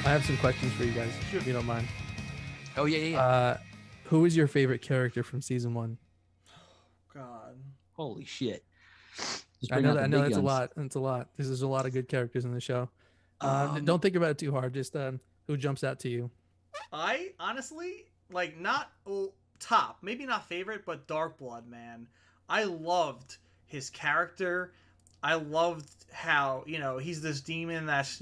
I have some questions for you guys, if you don't mind. Oh yeah. Who is your favorite character from season 1? God. Holy shit! Just I bring know out that. the I know big that's a guns. lot. That's a lot. There's a lot of good characters in the show. Um, Don't think about it too hard. Just who jumps out to you? I honestly like not top, maybe not favorite, but Dark Blood, man. I loved his character. I loved how, he's this demon that's,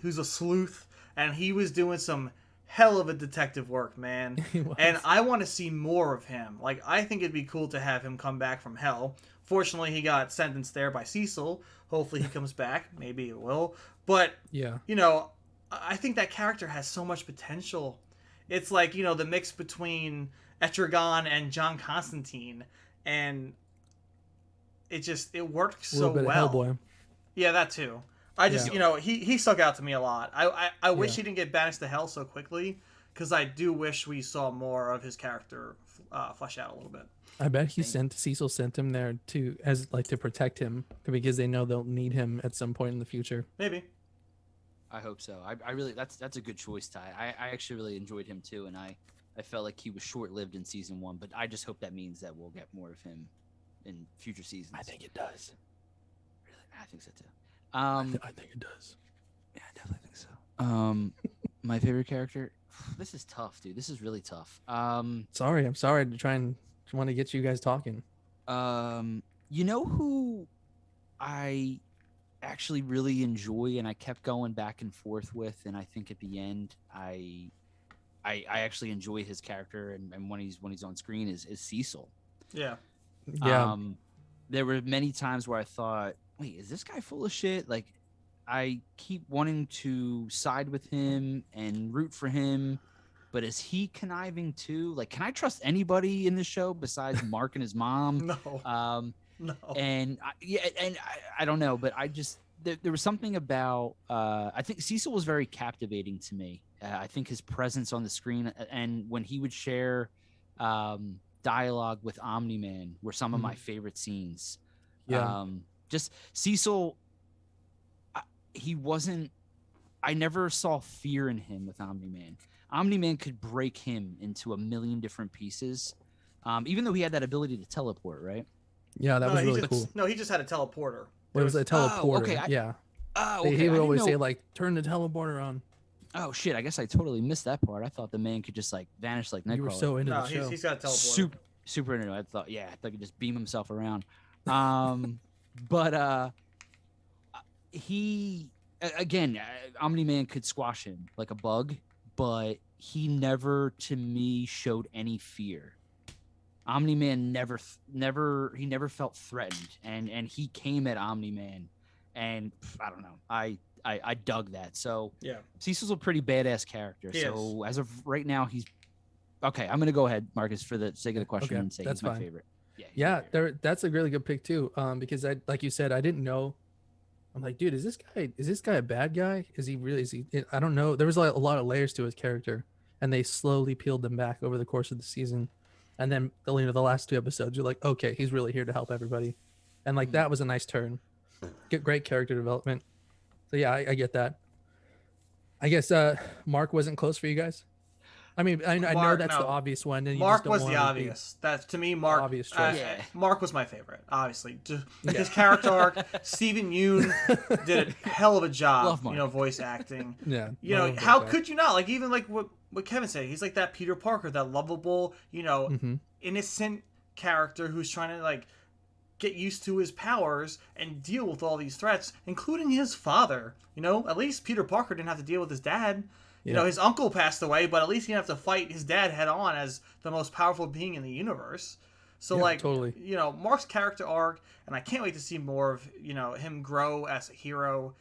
who's a sleuth, and he was doing some hell of a detective work, man. He was. And I want to see more of him. Like, I think it'd be cool to have him come back from hell. Fortunately, he got sentenced there by Cecil. Hopefully he comes back. Maybe he will. But, Yeah. I think that character has so much potential. It's like, the mix between Etrigan and John Constantine. And it worked A little so bit well. of Hellboy. Yeah, that too. I just, he stuck out to me a lot. I wish Yeah. he didn't get banished to hell so quickly, because I do wish we saw more of his character flesh out a little bit. I bet Cecil sent him there to protect him because they know they'll need him at some point in the future. Maybe. I hope so. I really that's a good choice, Ty. I actually really enjoyed him too, and I felt like he was short lived in season 1, but I just hope that means that we'll get more of him in future seasons. I think it does. Really, I think so too. I think it does. Yeah, I definitely think so. My favorite character. This is tough, dude. This is really tough. Sorry, I'm sorry to want to get you guys talking. You know who I actually really enjoy, and I kept going back and forth with, and I think at the end, I actually enjoy his character, and when he's on screen is Cecil. Yeah. Yeah. There were many times where I thought, wait, is this guy full of shit? Like, I keep wanting to side with him and root for him, but is he conniving too? Like, can I trust anybody in this show besides Mark and his mom? No. No. And I don't know, but I just there was something about I think Cecil was very captivating to me. I think his presence on the screen and when he would share dialogue with Omni-Man were some of my favorite scenes. Yeah. Just Cecil, he wasn't. I never saw fear in him with Omni-Man. Omni-Man could break him into a million different pieces, even though he had that ability to teleport, right? Yeah, that was really cool. No, he just had a teleporter. It was a teleporter. okay. Yeah. Okay. He would always know... say, like, turn the teleporter on. Oh, shit. I guess I totally missed that part. I thought the man could just, like, vanish like Nightcrawler. You were so into the show. He's got a teleporter. Super into it. I thought he could just beam himself around. But he, again, Omni-Man could squash him like a bug, but he never, to me, showed any fear. Omni-Man never felt threatened, and he came at Omni-Man, and I don't know, I dug that. So yeah, Cecil's a pretty badass character. So as of right now, he's okay. I'm gonna go ahead, Marcus, for the sake of the question, and say he's my favorite. Yeah, that's a really good pick too. Because like you said, I didn't know. I'm like, dude, is this guy a bad guy? Is he? I don't know. There was like a lot of layers to his character, and they slowly peeled them back over the course of the season. And then the last 2 episodes, you're like, okay, he's really here to help everybody. And like, that was a nice turn. Get great character development. So yeah, I get that. I guess Mark wasn't close for you guys. I mean, I know that's the obvious one. And Mark was the obvious. That's to me, Mark. Obvious choice. Mark was my favorite, obviously. His character arc. Stephen Yeun did a hell of a job. Voice acting. Yeah. How could you not? Like even like what Kevin said, he's like that Peter Parker, that lovable, innocent character who's trying to like get used to his powers and deal with all these threats, including his father. At least Peter Parker didn't have to deal with his dad. His uncle passed away, but at least he didn't have to fight his dad head on as the most powerful being in the universe. So totally. Mark's character arc, and I can't wait to see more of, him grow as a hero.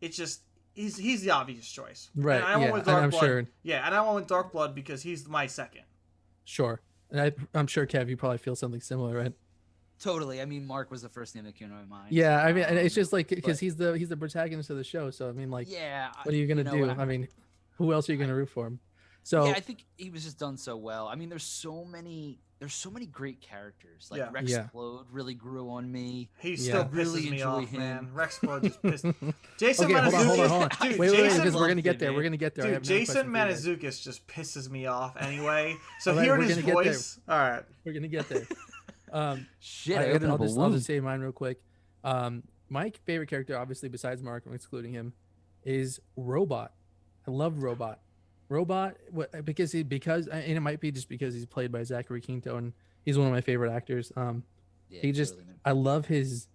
It's just, he's the obvious choice. Right. And I went with Dark Blood. Sure. Yeah, and I went with Dark Blood because he's my second. Sure. And I'm sure, Kev, you probably feel something similar, right? Totally. I mean, Mark was the first name that came to my mind. Yeah, I mean, and it's just like because he's the protagonist of the show. So I mean, like, what are you gonna do? I mean, who else are you gonna root for him? So yeah, I think he was just done so well. I mean, there's so many great characters. Like Yeah. Rex Yeah. Splode really grew on me. He Yeah. still Really pisses me enjoy off, him. man. Rex Splode just pissed. Jason Okay, hold on. Mantzoukas, dude. Wait, Jason, because we're loved gonna get it, there. man. We're gonna get there. I dude, have another Jason question for you guys. Mantzoukas just pisses me off anyway. So All right, hearing we're his gonna get there. voice, all right. We're gonna get there. Shit, I, I got I'll, a just, I'll balloon. just say mine real quick. My favorite character, obviously besides Mark, I'm excluding him, is Robot. I love Robot. Robot, because and it might be just because he's played by Zachary Quinto, and he's one of my favorite actors. Yeah, He just, totally, man. I love his.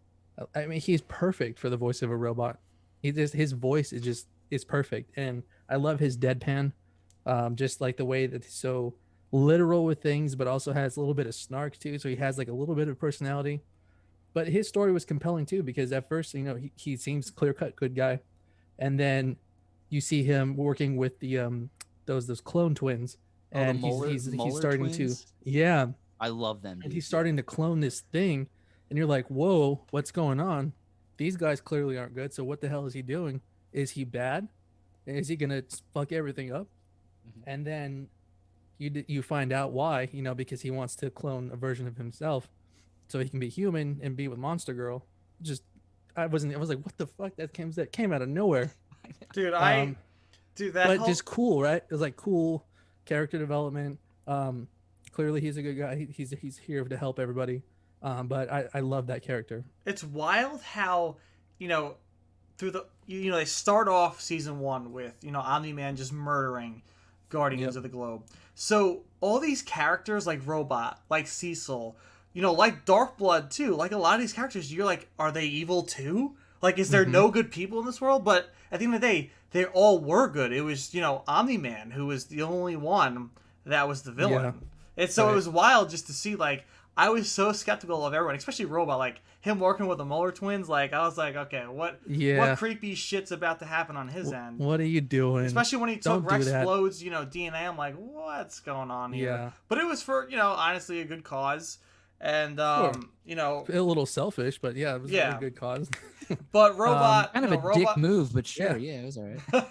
I mean, he's perfect for the voice of a robot. His voice is perfect, and I love his deadpan, just like the way that he's so literal with things, but also has a little bit of snark too. So he has like a little bit of personality. But his story was compelling too, because at first, he seems clear cut, good guy, and then you see him working with the those clone twins, Oh, the and Molar- he's Molar starting twins? to, yeah, I love them. and Dude. he's starting to clone this thing, and you're like, whoa, what's going on? These guys clearly aren't good. So what the hell is he doing? Is he bad? Is he gonna fuck everything up? Mhm. And then you find out why, because he wants to clone a version of himself so he can be human and be with Monster Girl. Just I was like, what the fuck? That came out of nowhere. Dude, dude, that But whole, just cool, right? It was like cool character development. Clearly he's a good guy. He's here to help everybody. But I love that character. it's wild how, through they start off season 1 with, Omni-Man just murdering Guardians Yep. of the Globe. So all these characters like Robot, like Cecil, like Darkblood too, like a lot of these characters, you're like, are they evil too? Like, is there no good people in this world? But at the end of the day, they all were good. It was, Omni-Man who was the only one that was the villain. And so Right. it was wild just to see, like, I was so skeptical of everyone, especially Robot, like him working with the Muller twins. Like, I was like, okay, what creepy shit's about to happen on his end? What are you doing? Especially when he Don't took do Rex that. Splode's, DNA. I'm like, what's going on here? Yeah. But it was for, honestly, a good cause. And, A little selfish, but yeah, it was Yeah. a good cause. but Robot, Kind of a Robot, dick move, but sure, Yeah. yeah, it was all right.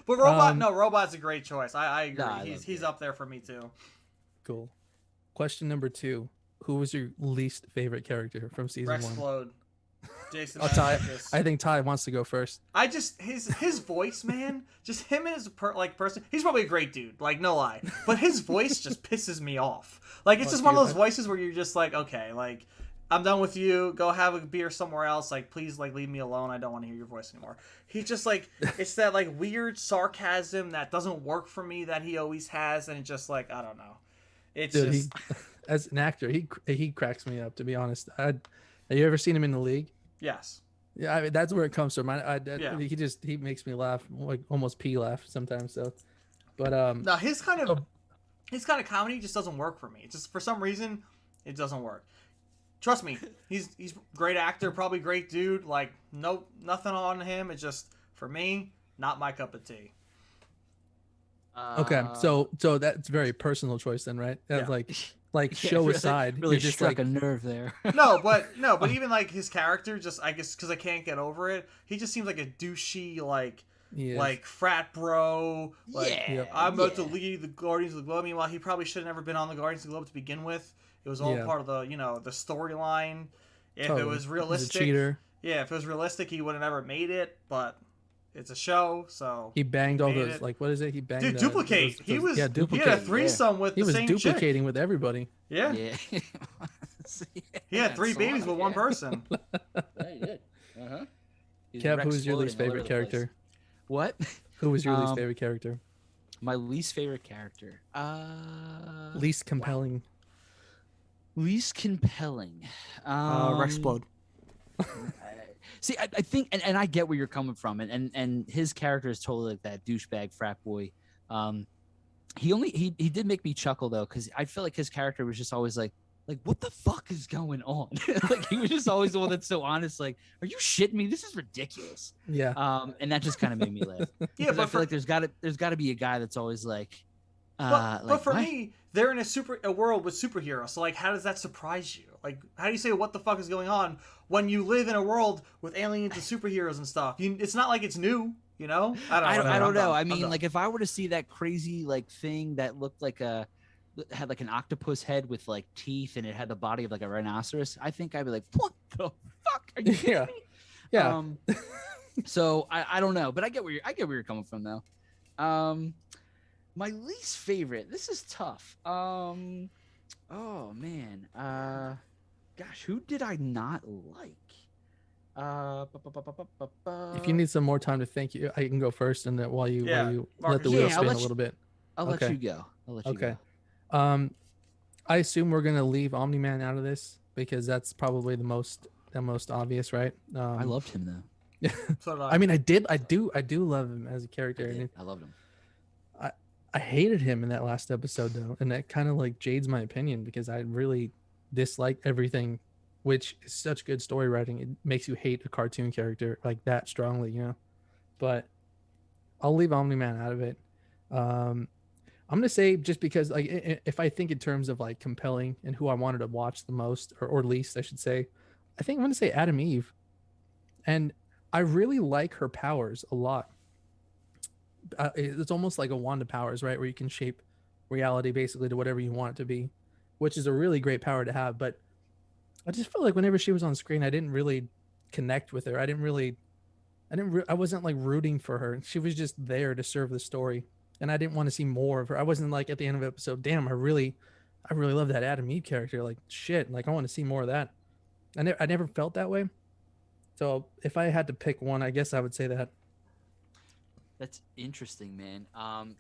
But Robot's a great choice. I agree. Nah, I love He's it. up there for me too. Cool. Question number 2. Who was your least favorite character from season Rex 1? Splode. Jason Ty. Mantzoukas. I think Ty wants to go first. I just his voice, man, just him and his person. He's probably a great dude, like no lie, but his voice just pisses me off. Like it's just one of those voices where you're just like, okay, like I'm done with you. Go have a beer somewhere else. Like please, like leave me alone. I don't want to hear your voice anymore. He's just like it's that like weird sarcasm that doesn't work for me that he always has, and it's just like I don't know. It's Dude, just as an actor, he cracks me up, to be honest. Have you ever seen him in the league? yes. Yeah, I mean that's where it comes from. Yeah. He makes me laugh, like almost pee laugh sometimes. So, but No, his kind of comedy just doesn't work for me. It's just for some reason it doesn't work. Trust me, he's a great actor, probably great dude. Like nothing on him. It's just for me, not my cup of tea. okay, so that's a very personal choice then, right? That's Yeah. like show really, aside, really you're just struck like, a nerve there. No, but even like his character, just I guess because I can't get over it, he just seems like a douchey he is. like frat bro. Like Yeah, Yep. I'm about to lead the Guardians of the Globe. Meanwhile, he probably should have never been on the Guardians of the Globe to begin with. It was all Yeah. part of the the storyline. If Totally. it was He's a realistic, cheater. yeah, if it was realistic, he would have never made it. But it's a show, so He banged all made those it. like what is it? He banged Dude, duplicate. those- He those- was yeah, he duplicate. had a threesome with He the was same duplicating with everybody. chick. Yeah. Yeah. He had 3 babies with one person. Yeah, he did. Uh-huh. He's Kev, Rex who was your Sploding least all over favorite the character? place. What? Who was your least Um, favorite character? My least favorite character. Least compelling. Least compelling. Rex Splode. See, I think, and I get where you're coming from, and his character is totally like that douchebag frat boy. He did make me chuckle though, because I feel like his character was just always like what the fuck is going on? Like he was just always the one that's so honest. Like, are you shitting me? This is ridiculous. Yeah. And that just kind of made me laugh. Yeah, 'Cause I but feel like there's got to be a guy that's always like, but for what? me, they're in a world with superheroes. So like, how does that surprise you? Like, how do you say what the fuck is going on when you live in a world with aliens and superheroes and stuff? It's not like it's new. You know, I don't know. I don't know. Done. I mean, like if I were to see that crazy like thing that looked like had like an octopus head with like teeth and it had the body of like a rhinoceros, I think I'd be like, what the fuck? Are you kidding Yeah. me? Yeah. So I don't know, but I get where you're coming from though. My least favorite. This is tough. Oh man. Gosh, who did I not like? If you need some more time to think, I can go first, and then while you let the Marcus, wheel I'll spin let a little bit. I'll let you go. I'll let you Okay. go. I assume we're gonna leave Omni-Man out of this because that's probably the most obvious, right? I loved him though. So did I mean, I do love him as a character. I loved him. I hated him in that last episode though, and that kind of like jades my opinion because I really dislike everything, which is such good story writing. It makes you hate a cartoon character like that strongly, you know. But I'll leave Omni-Man out of it. I'm gonna say just because like if I think in terms of like compelling and who I wanted to watch the most or least I should say, I think I'm gonna say Adam Eve, and I really like her powers a lot. It's almost like a wand of powers, right, where you can shape reality basically to whatever you want it to be, which is a really great power to have. But I just felt like whenever she was on screen, I didn't really connect with her. I wasn't like rooting for her. She was just there to serve the story, and I didn't want to see more of her. I wasn't like at the end of the episode, damn, I really love that Adam Eve character. Like shit, like I want to see more of that. I never felt that way. So if I had to pick one, I guess I would say that. That's interesting, man.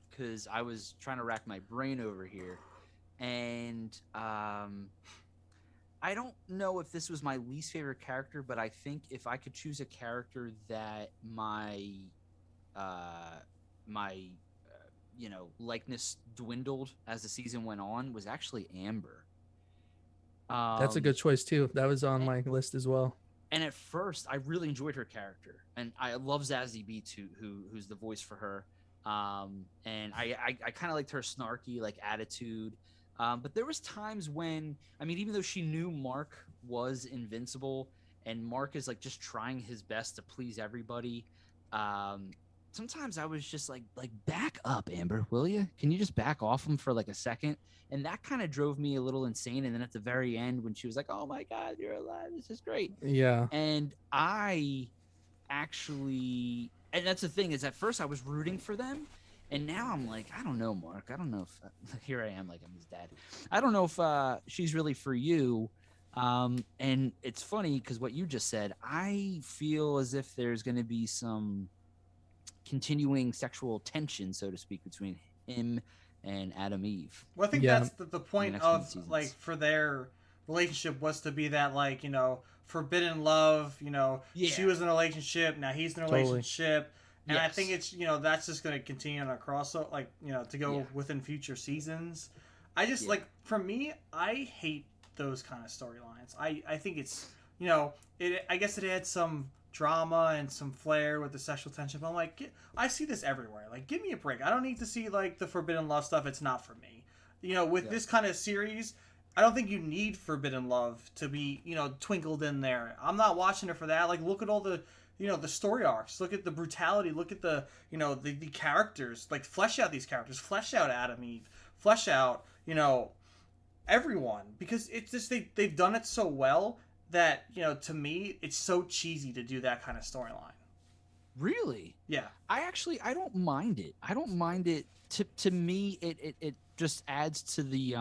Because I was trying to rack my brain over here, and I don't know if this was my least favorite character, but I think if I could choose a character that my likeness dwindled as the season went on was actually Amber. That's a good choice too. That was on my list as well. And at first, I really enjoyed her character, and I love Zazie Beetz, who's the voice for her. And I kind of liked her snarky like attitude. But there was times when, I mean, even though she knew Mark was invincible, and Mark is like just trying his best to please everybody, sometimes I was just like back up, Amber, will you? Can you just back off him for like a second? And that kind of drove me a little insane. And then at the very end, when she was like, "Oh my God, you're alive! This is great." Yeah. And I actually, and that's the thing is, at first I was rooting for them, and now I'm like, I don't know, Mark. I don't know if here I am, like I'm his dad. I don't know if she's really for you. And it's funny because what you just said, I feel as if there's going to be some continuing sexual tension, so to speak, between him and Adam Eve. Well, I think that's the point the of like for their relationship was to be that like forbidden love. She was in a relationship, now he's in a relationship, and I think it's that's just going to continue on across like to go within future seasons. I just like for me, I hate those kind of storylines. I think it's I guess it had some drama and some flair with the sexual tension, but I'm like, I see this everywhere. Like, give me a break. I don't need to see like the forbidden love stuff. It's not for me. With this kind of series, I don't think you need forbidden love to be twinkled in there. I'm not watching it for that. Like, look at all the the story arcs. Look at the brutality. Look at the the characters. Like, flesh out these characters. Flesh out Adam Eve. Flesh out everyone, because it's just they've done it so well that to me it's so cheesy to do that kind of storyline. Really? Yeah. I don't mind it. I don't mind it. To me, it just adds to the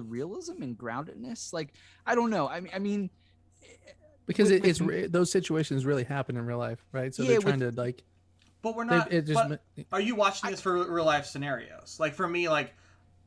realism and groundedness. Like, I don't know. I mean, because those situations really happen in real life, right? So they're trying to like. But we're not. Are you watching this for real life scenarios? Like for me, like.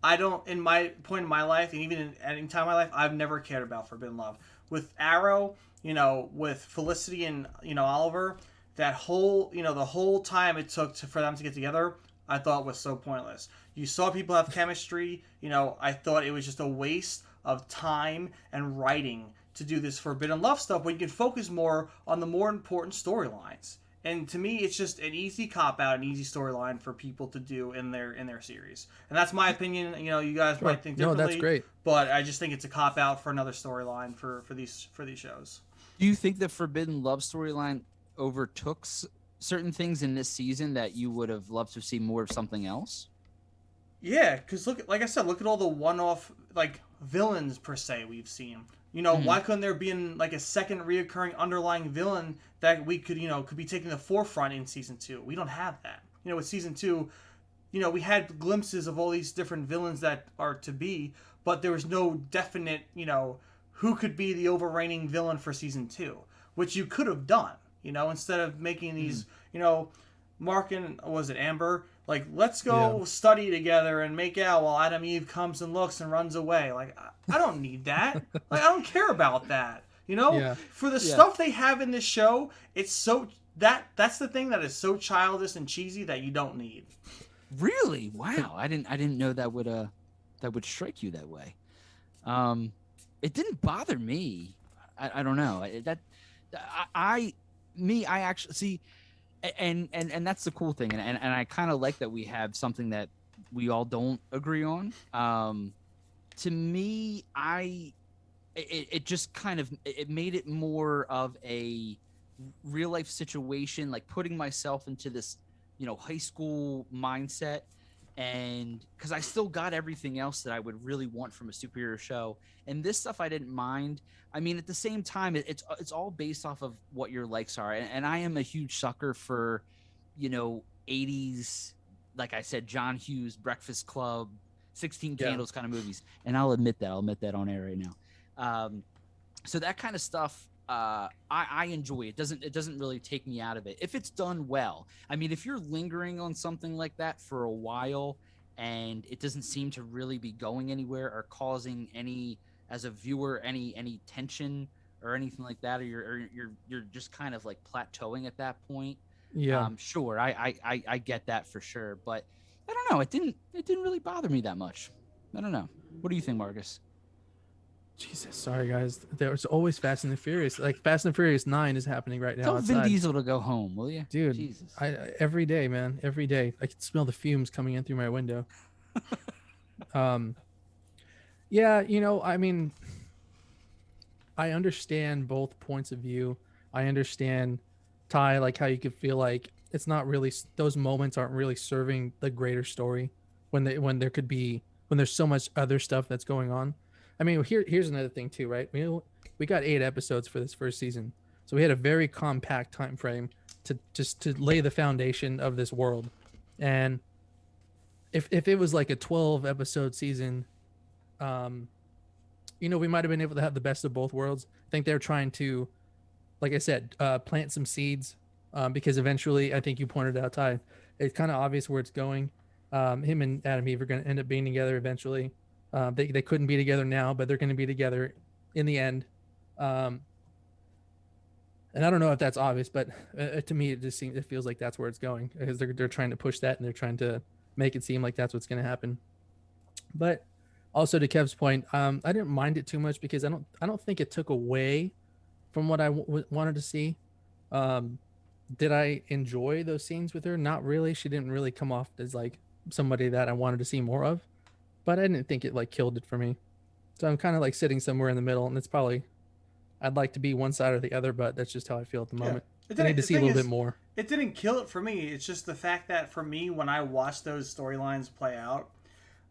I don't, in my point in my life, and even at any time in my life, I've never cared about forbidden love. With Arrow, with Felicity and, Oliver, that whole, the whole time it took for them to get together, I thought was so pointless. You saw people have chemistry, I thought it was just a waste of time and writing to do this forbidden love stuff when you can focus more on the more important storylines. And to me, it's just an easy cop-out, an easy storyline for people to do in their series. And that's my opinion. You guys might think differently. No, that's great. But I just think it's a cop-out for another storyline for these shows. Do you think the Forbidden Love storyline overtook certain things in this season that you would have loved to see more of something else? Yeah, because look, like I said, look at all the one-off like villains per se we've seen. You know, Mm-hmm. why couldn't there be like a second reoccurring underlying villain that we could, could be taking the forefront in season 2? We don't have that. You know, with season 2, we had glimpses of all these different villains that are to be, but there was no definite, who could be the overreigning villain for season 2, which you could have done, instead of making these, Mark and, was it Amber? Like, let's go study together and make out while Adam Eve comes and looks and runs away. Like, I don't need that. Like, I don't care about that. Yeah. For the stuff they have in this show, it's so that's the thing that is so childish and cheesy that you don't need. Really? Wow. I didn't know that would strike you that way. It didn't bother me. I don't know. I actually see, and that's the cool thing, and I kind of like that we have something that we all don't agree on. To me, it just kind of it made it more of a real life situation, like putting myself into this high school mindset, and because I still got everything else that I would really want from a superhero show, and this stuff I didn't mind. I mean, at the same time, it's all based off of what your likes are, and I am a huge sucker for 80s, like I said, John Hughes, Breakfast Club, 16 Candles kind of movies, and I'll admit that on air right now. So that kind of stuff, I enjoy. It doesn't really take me out of it if it's done well. I mean, if you're lingering on something like that for a while and it doesn't seem to really be going anywhere or causing any, as a viewer, any tension or anything like that, or you're just kind of like plateauing at that point. Yeah. Sure, I get that for sure, but I don't know. It didn't really bother me that much. I don't know. What do you think, Marcus? Jesus, sorry guys. There's always Fast and the Furious. Like Fast and the Furious 9 is happening right now Tell outside. Vin Diesel to go home, will you? Dude, Jesus. Every day, man. Every day. I can smell the fumes coming in through my window. Yeah, I mean, I understand both points of view. I understand, Ty, like how you could feel like it's not really, those moments aren't really serving the greater story when there's so much other stuff that's going on. I mean, here's another thing too, right? We got 8 episodes for this first season, so we had a very compact time frame to lay the foundation of this world. And if it was like a 12 episode season, we might have been able to have the best of both worlds. I think they're trying to, like I said, plant some seeds, because eventually, I think you pointed out, Ty, it's kind of obvious where it's going. Him and Adam Eve are going to end up being together eventually. They couldn't be together now, but they're going to be together in the end. And I don't know if that's obvious, but to me, it feels like that's where it's going, because they're trying to push that and they're trying to make it seem like that's what's going to happen. But also to Kev's point, I didn't mind it too much because I don't think it took away from what I wanted to see. Did I enjoy those scenes with her? Not really. She didn't really come off as like somebody that I wanted to see more of. But I didn't think it like killed it for me. So I'm kind of like sitting somewhere in the middle, and it's probably, I'd like to be one side or the other, but that's just how I feel at the moment. I need to see a little bit more. It didn't kill it for me. It's just the fact that for me, when I watch those storylines play out,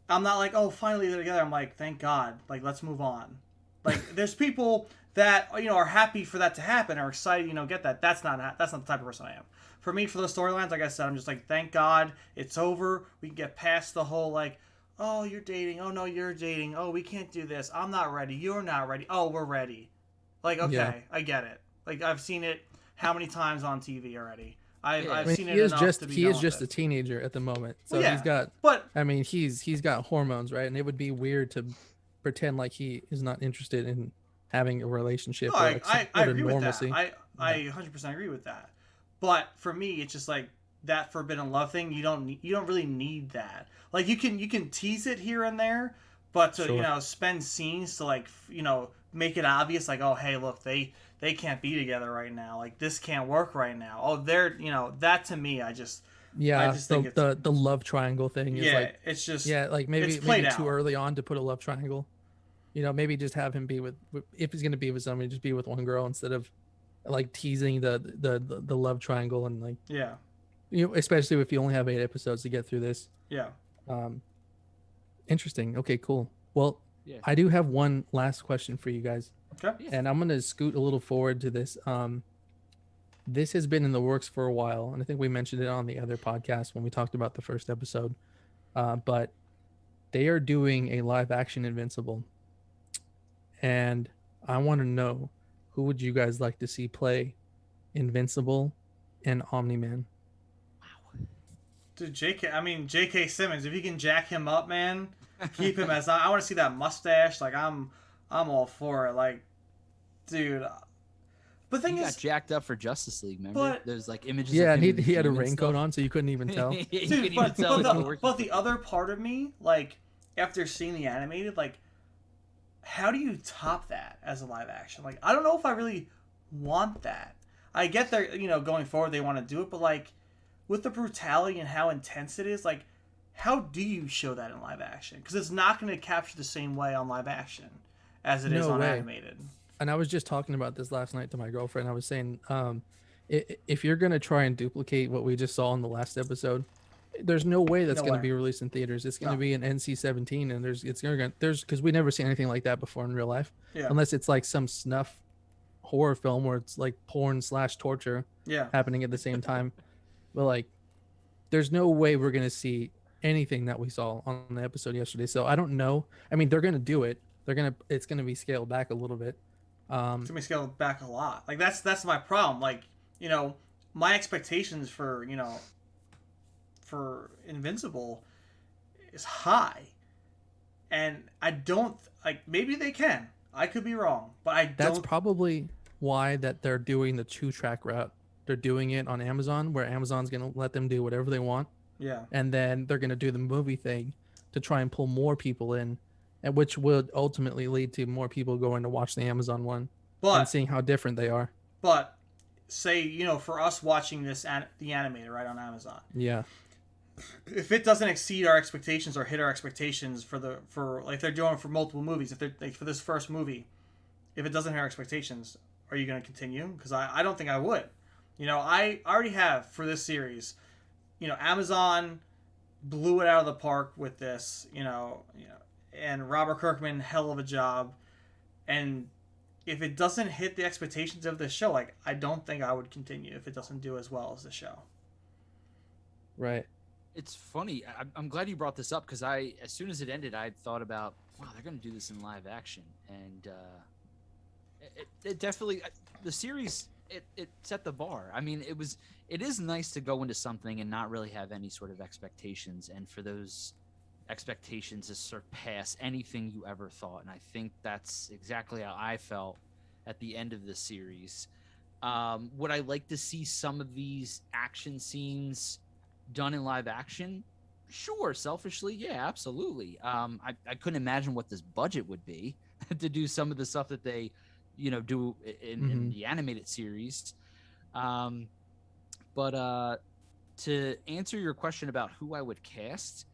I'm not like, oh, finally they're together. I'm like, thank God. Like, let's move on. Like, there's people that are happy for that to happen, are excited, get that. That's not the type of person I am. For me, for those storylines, like I said, I'm just like, thank God it's over. We can get past the whole like, oh, you're dating. Oh, no, you're dating. Oh, we can't do this. I'm not ready. You're not ready. Oh, we're ready. Like, okay, I get it. Like, I've seen it how many times on TV already. I've seen it enough to be he is just a teenager at the moment. So he's got, he's got hormones, right? And it would be weird to pretend like he is not interested in having a relationship. No, or like I agree with that. I 100% agree with that. But for me, it's just like that forbidden love thing. You don't really need that. Like you can tease it here and there, but to spend scenes to like make it obvious, like, oh hey, look, they can't be together right now. Like this can't work right now. Oh, they're that to me, I just think the love triangle thing is like, it's just like maybe too early on to put a love triangle. Maybe just have him be with, if he's gonna be with somebody, just be with one girl instead of like teasing the love triangle and like Yeah. especially if you only have 8 episodes to get through this. Yeah. Um, Interesting. Okay, cool. Well, Yeah. I do have one last question for you guys, Okay. Yeah. and I'm gonna scoot a little forward to this. This has been in the works for a while, and I think we mentioned it on the other podcast when we talked about the first episode. But they are doing a live action Invincible, and I want to know who would you guys like to see play Invincible and Omni Man? Dude, J.K. Simmons. If you can jack him up, man, keep him as. I want to see that mustache. Like I'm all for it. Like, dude. But the thing He got is, jacked up for Justice League. Remember? but There's like images. Yeah, of and him in the he had a gym and raincoat stuff. on, so you couldn't even tell. You dude, couldn't even tell he was working. but the other part of me, like, after seeing the animated, like, how do you top that as a live action? Like, I don't know if I really want that. I get they're going forward they want to do it, but like with the brutality and how intense it is, like, how do you show that in live action? Because it's not going to capture the same way on live action as it is No on way. animated. And I was just talking about this last night to my girlfriend. I was saying, if you're gonna try and duplicate what we just saw in the last episode, there's no way that's No gonna way. be released in theaters. It's gonna No. be an NC-17, and there's because we never seen anything like that before in real life, Yeah. unless it's like some snuff horror film where it's like porn/torture Yeah. happening at the same time. But like, there's no way we're gonna see anything that we saw on the episode yesterday. So I don't know. I mean, they're gonna do it. It's gonna be scaled back a little bit. It's going to be scaled back a lot. Like, that's my problem. Like, my expectations for Invincible is high. And I don't, like, maybe they can. I could be wrong, but I don't. That's probably why that they're doing the 2-track route. They're doing it on Amazon, where Amazon's gonna let them do whatever they want, Yeah. and then they're gonna do the movie thing to try and pull more people in, and which would ultimately lead to more people going to watch the Amazon one and But seeing how different they are. But say for us watching the animated right on Amazon, Yeah, if it doesn't exceed our expectations or hit our expectations for like they're doing for multiple movies, if they're like for this first movie, if it doesn't hit our expectations, are you going to continue? Because I don't think I would. I already have for this series. Amazon blew it out of the park with this. And Robert Kirkman, hell of a job, and if it doesn't hit the expectations of the show, like, I don't think I would continue if it doesn't do as well as the show. right. It's funny. I'm glad you brought this up because as soon as it ended, I thought about, wow, they're going to do this in live action, and it definitely the series it set the bar. I mean, it is nice to go into something and not really have any sort of expectations, and for those expectations to surpass anything you ever thought. And I think that's exactly how I felt at the end of the series. Would I like to see some of these action scenes done in live action? Sure, selfishly, yeah, absolutely. I couldn't imagine what this budget would be to do some of the stuff that they do in the animated series. But to answer your question about who I would cast,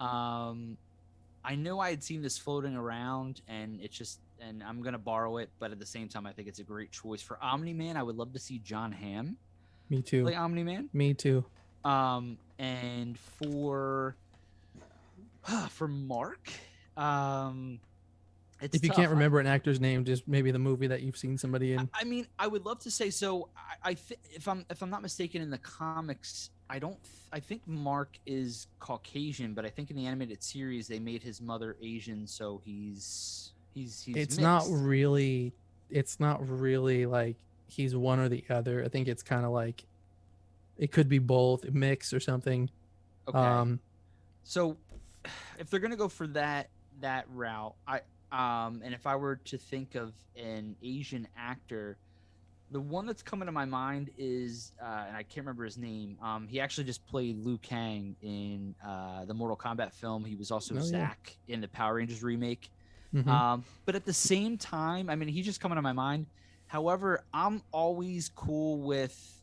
I know I had seen this floating around, and and I'm gonna borrow it, but at the same time, I think it's a great choice for Omni-Man. I would love to see John Hamm Me too. play Omni-Man. Me too. And for Mark, it's If you tough. can't remember an actor's name, just maybe the movie that you've seen somebody in. I mean, I would love to say so. If I'm not mistaken, in the comics, I think Mark is Caucasian, but I think in the animated series they made his mother Asian, so he's It's mixed. not really. It's not really like he's one or the other. I think it's kind of like it could be both, a mix or something. Okay. So if they're gonna go for that route, and if I were to think of an Asian actor, the one that's coming to my mind is, and I can't remember his name. He actually just played Liu Kang in the Mortal Kombat film. He was also Zack in the Power Rangers remake. Mhm. But at the same time, I mean, he's just coming to my mind. However, I'm always cool with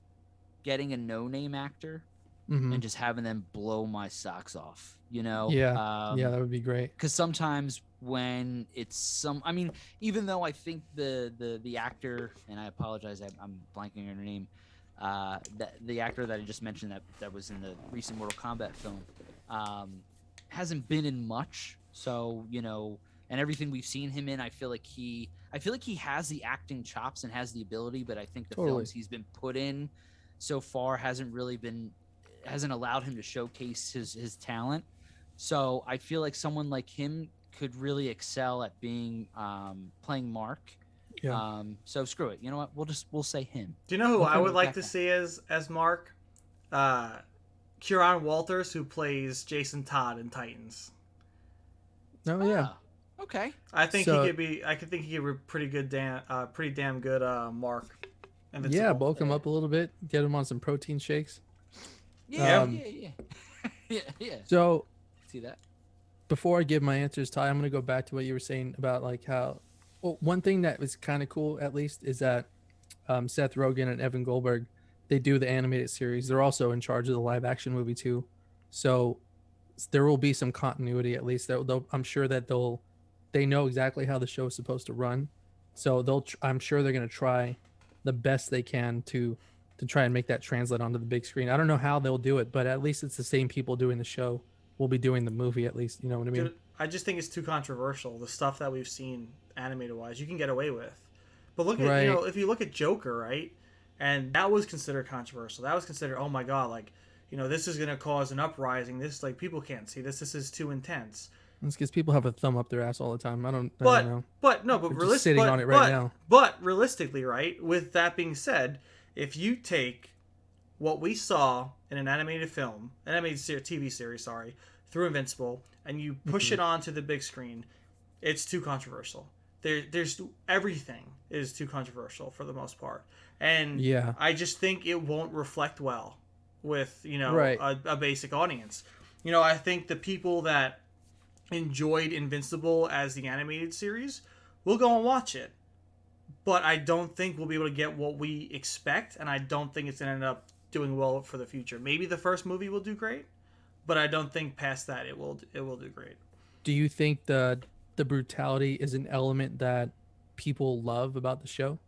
getting a no-name actor Mm-hmm. and just having them blow my socks off. Yeah. Yeah, that would be great. Because sometimes when it's I mean, even though I think the actor, and I apologize, I'm blanking on her name, the actor that I just mentioned that was in the recent Mortal Kombat film, um, hasn't been in much. So and everything we've seen him in, I feel like he has the acting chops and has the ability, but I think the Totally. films he's been put in so far hasn't allowed him to showcase his talent. So I feel like someone like him could really excel at being playing Mark. Yeah. So screw it. You know what? We'll say him. Do you know who I Okay. would like That to guy. see as Mark? Uh, Kieran Walters, who plays Jason Todd in Titans. Oh yeah. Ah, okay. I think he So could be. I could think he could be pretty damn good. Mark, yeah, Invincible. bulk him up a little bit, get him on some protein shakes. Yeah, Yeah. Um, yeah, yeah, yeah, yeah. so See that? before I give my answers, Ty, I'm gonna go back to what you were saying about like how. Well, one thing that was kind of cool, at least, is that Seth Rogen and Evan Goldberg, they do the animated series. They're also in charge of the live action movie too, so there will be some continuity at least. I'm sure that they know exactly how the show is supposed to run, so I'm sure they're gonna try the best they can to try and make that translate onto the big screen. I don't know how they'll do it, but at least it's the same people doing the show will be doing the movie at least. You know what I mean? Dude, I just think it's too controversial. The stuff that we've seen animated wise, you can get away with. But look at Right. if you look at Joker, right, and that was considered controversial. That was considered, oh my god, like this is gonna cause an uprising. This like people can't see this. This is too intense. It's because people have a thumb up their ass all the time. I don't But know. but no, but We're just sitting on it right now. but realistically, right? With that being said, if you take what we saw in an animated film, TV series, sorry, through Invincible, and you push Mhm. it onto the big screen, it's too controversial. There's everything is too controversial for the most part, and Yeah. I just think it won't reflect well with Right. a basic audience. I think the people that enjoyed Invincible as the animated series will go and watch it, but I don't think we'll be able to get what we expect, and I don't think it's gonna end up doing well for the future. Maybe the first movie will do great, but I don't think past that it will do great. Do you think the brutality is an element that people love about the show?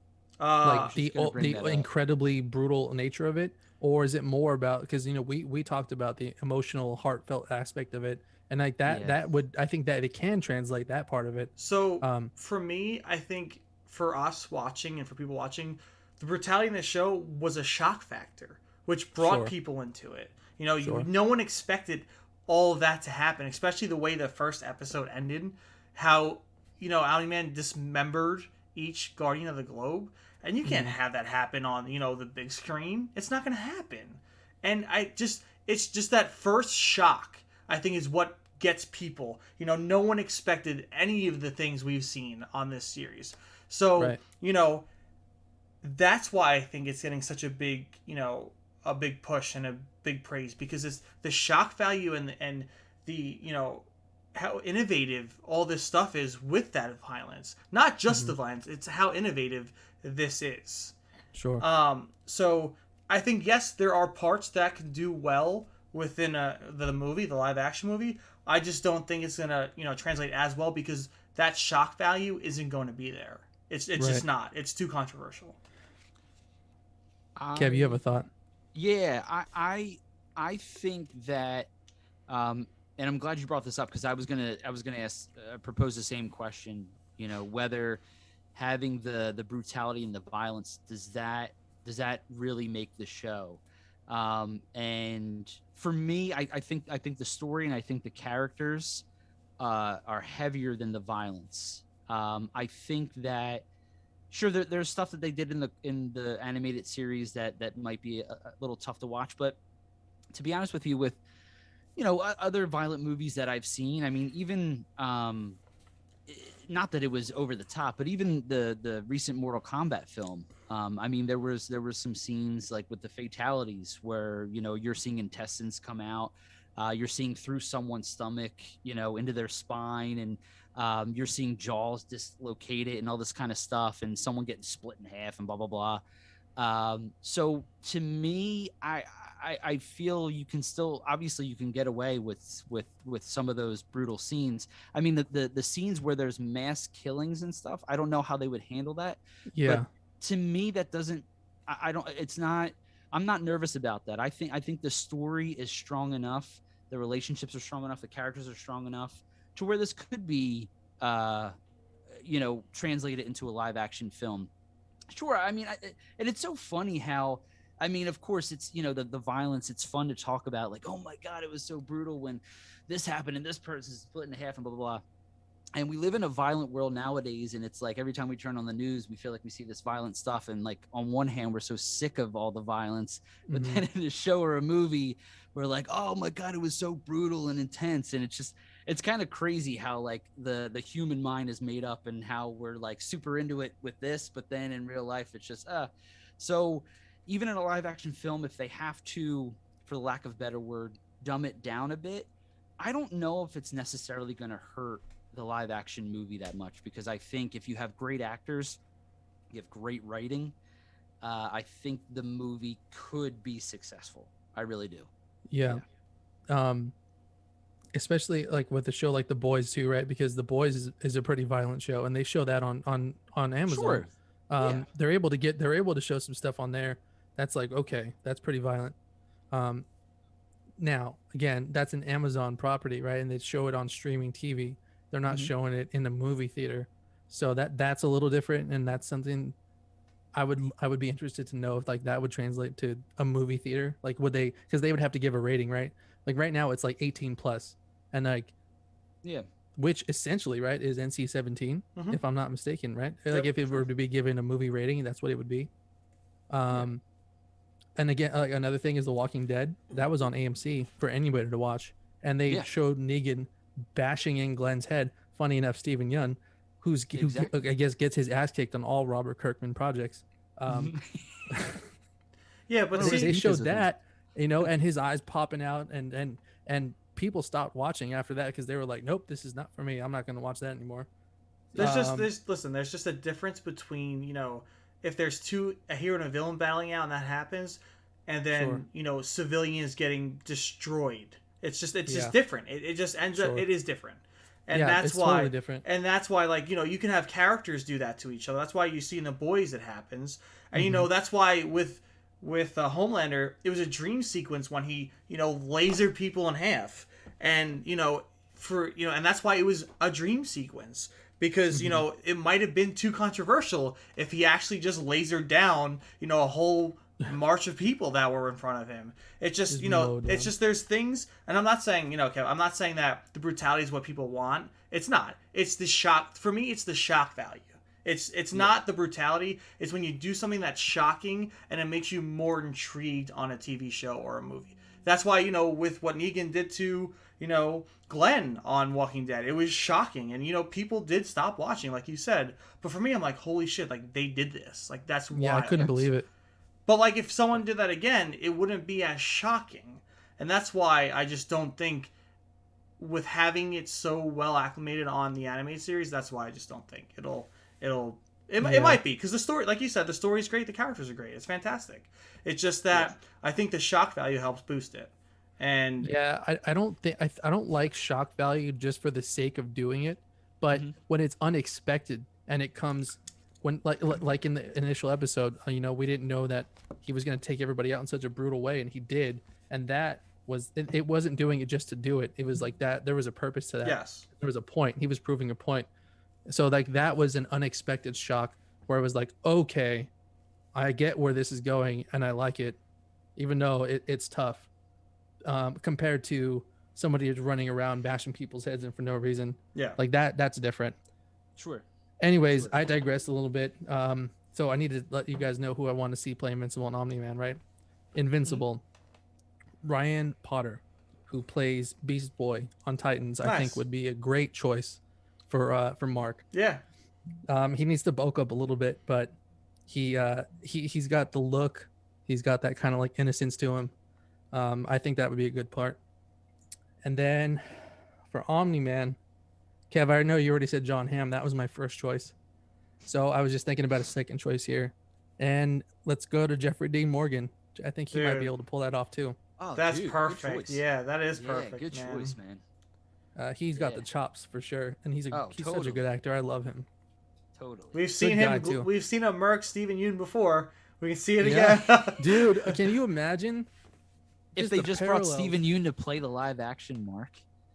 I Uh, Like was just gonna bring the that up. incredibly brutal nature of it, or is it more about because we talked about the emotional, heartfelt aspect of it, and like Yeah. that would I think that it can translate that part of it. so Um, for me, I think for us watching and for people watching, the brutality in the show was a shock factor, which brought Sure. people into it. Sure. No one expected all of that to happen, especially the way the first episode ended. How Omni Man dismembered each Guardian of the Globe, and you can't Mhm. have that happen on the big screen. It's not going to happen, and it's just that first shock. I think is what gets people. No one expected any of the things we've seen on this series, so Right. that's why I think it's getting such a big push and a big praise because it's the shock value and the how innovative all this stuff is with that violence. Not just the Mhm. violence, it's how innovative this is. Sure. So I think yes, there are parts that can do well within the live action movie. I just don't think it's gonna translate as well because that shock value isn't going to be there. It's Right. just not. It's too controversial. Kev, you have a I thought? Yeah, I think that and I'm glad you brought this up because I was gonna ask propose the same question. Whether having the brutality and the violence does that really make the show? And for me, I think the story and I think the characters are heavier than the violence. I think that sure there's stuff that they did in the animated series that might be a little tough to watch, but to be honest with you, with other violent movies that I've seen, I mean, even not that it was over the top, but even the recent Mortal Kombat film. I mean, there was some scenes like with the fatalities where you're seeing intestines come out, you're seeing through someone's stomach, into their spine, and you're seeing jaws dislocated and all this kind of stuff, and someone getting split in half and blah blah blah. So to me, I feel you can still, obviously you can get away with some of those brutal scenes. I mean, the scenes where there's mass killings and stuff, I don't know how they would handle that, but Yeah. to me that doesn't, I don't, it's not, I'm not nervous about that. I think the story is strong enough, the relationships are strong enough, the characters are strong enough to where this could be uh translated into a live action film. Sure. I mean, and it's so funny how, I mean, of course, it's, the violence. It's fun to talk about, like, oh my God, it was so brutal when this happened and this person's split in half and blah, blah, blah. And we live in a violent world nowadays. And it's like every time we turn on the news, we feel like we see this violent stuff. And like, on one hand, we're so sick of all the violence. But Mm-hmm. then in a show or a movie, we're like, oh my God, it was so brutal and intense. And it's kind of crazy how like the human mind is made up and how we're like super into it with this, but then in real life it's just so even in a live action film, if they have to, for the lack of a better word, dumb it down a bit, I don't know if it's necessarily going to hurt the live action movie that much, because I think if you have great actors, you have great writing, I think the movie could be successful. I really do. Yeah. Um, especially like with a show like The Boys too, right? Because The Boys is a pretty violent show, and they show that on Amazon. Sure. Yeah. They're able to show some stuff on there that's like, okay, that's pretty violent. Um, now again, that's an Amazon property, right? And they show it on streaming TV. They're not Mhm. showing it in the movie theater, so that's a little different, and that's something I would be interested to know if like that would translate to a movie theater. Like would they, because they would have to give a rating, right? Like right now it's like 18 plus, and like Yeah. which essentially, right, is NC 17 Mhm. if I'm not mistaken, right? Yep, Like if it sure. were to be given a movie rating, that's what it would be. Um and again, like another thing is The Walking Dead. That was on AMC for anybody to watch, and they Yeah. showed Negan bashing in Glenn's head. Funny enough, Stephen Yun, who Exactly. I guess gets his ass kicked on all Robert Kirkman projects. Um, Yeah, but Well, they, his see, they beef is showed with him. that, and his eyes popping out, and people stopped watching after that because they were like, nope, this is not for me. I'm not going to watch that anymore. Um, there's just a difference between, if there's a hero and a villain battling out and that happens, and Sure. then, civilians getting destroyed. It's just Yeah. different. It just ends up, Sure. it is different. And Yeah, that's it's why totally different. like, you can have characters do that to each other. That's why you see in The Boys it happens. And Mhm. that's why with Homelander, it was a dream sequence when he, lasered people in half. And, and that's why it was a dream sequence, because it might have been too controversial if he actually just lasered down a whole march of people that were in front of him. It's just, Just mowed it's down. just, there's things, and I'm not saying, Kev, I'm not saying that the brutality is what people want. It's not. It's the shock. For me, it's the shock value. It's not the brutality. It's when you do something that's shocking and it makes you more intrigued on a TV show or a movie. That's why, with what Negan did to, Glenn on Walking Dead, it was shocking. And, people did stop watching, like you said. But for me, I'm like, holy shit, like, they did this. Like, that's wild. Yeah, I couldn't believe it. But, like, if someone did that again, it wouldn't be as shocking. And that's why I just don't think, with having it so well acclimated on the animated series, that's why I just don't think it might be, because the story, like you said, the story's great, the characters are great, it's fantastic. It's just that I think the shock value helps boost it. And Yeah, I don't think I don't like shock value just for the sake of doing it, but Mhm. when it's unexpected and it comes when like in the initial episode, we didn't know that he was going to take everybody out in such a brutal way, and he did, and that was it wasn't doing it just to do it. It was like that there was a purpose to that. yes, There was a point. He was proving a point. So like that was an unexpected shock where it was like, okay, I get where this is going and I like it, even though it's tough, compared to somebody who's running around bashing people's heads in for no reason. yeah, Like that's different. Sure. Anyways, Sure. I digressed a little bit. So I need to let you guys know who I want to see play Invincible and Omni-Man, right? Invincible. Ryan Potter, who plays Beast Boy on Titans, I think Nice. would be a great choice for Mark. yeah, He needs to bulk up a little bit, but he's got the look. He's got that kind of like innocence to him. I think that would be a good part. And then for Omni Man, Kev, I know you already said John Hamm. That was my first choice. So I was just thinking about a second choice here. And let's go to Jeffrey Dean Morgan I think he might Dude. be able to pull that off too. Oh, That's dude, good perfect. choice. Yeah, that is Yeah, perfect. good man. choice, man. He's got Yeah. the chops for sure, and he's Oh, such a totally. good actor. I love him. Totally. We've seen Good guy, him. too. We've seen him murk Steven Yeun before. We can see it Yeah. again. Dude, can you imagine If they the just parallels? brought Steven Yeun to play the live action Mark,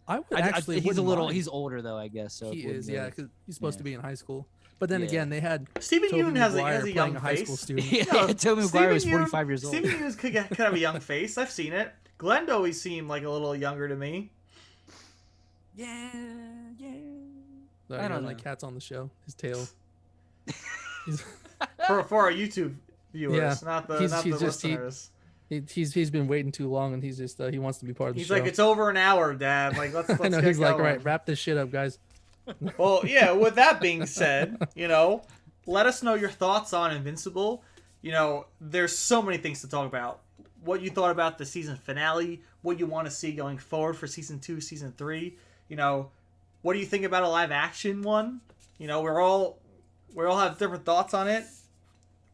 I would actually. he's a wouldn't little. mind. He's older though, I guess. So He it wouldn't is, yeah, really- because he's supposed yeah. to be in high school. But then Yeah. again, they had Steven Tobey Yeun has Maguire a playing young a high face. school student. Yeah, No, Tobey Maguire was Steven 45 years old. Steven Yeun could have a young face. I've seen it. Glenn always seemed like a little younger to me. Yeah. Sorry, I don't like know. cats on the show. His tail. He's, For our YouTube viewers, Yeah. not the He's not the just- he- listeners. he's been waiting too long, and he's just he wants to be part of the He's show. like, it's over an hour, Dad. Like, let's I know. get He's like, all going. right, wrap this shit up, guys. Well, yeah, with that being said, let us know your thoughts on Invincible. There's so many things to talk about. What you thought about the season finale, what you want to see going forward for season 2, season 3. What do you think about a live action one? We all have different thoughts on it.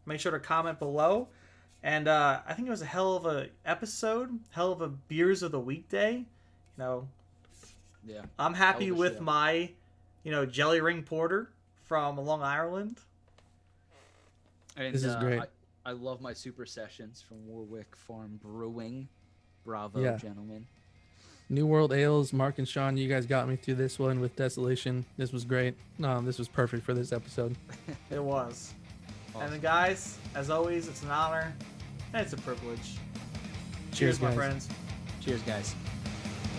Make sure to comment below. And I think it was a hell of a episode, hell of a beers of the weekday. Yeah. I'm happy Hell of a with show. my, jelly ring porter from Long Ireland. And, This is great. I love my super sessions from Warwick Farm Brewing. Bravo, Yeah. gentlemen. New World Ales, Mark and Sean, you guys got me through this one with Desolation. This was great. This was perfect for this episode. It was. Awesome. And then, guys, as always, it's an honor and it's a privilege. Cheers, my guys. friends. Cheers, guys.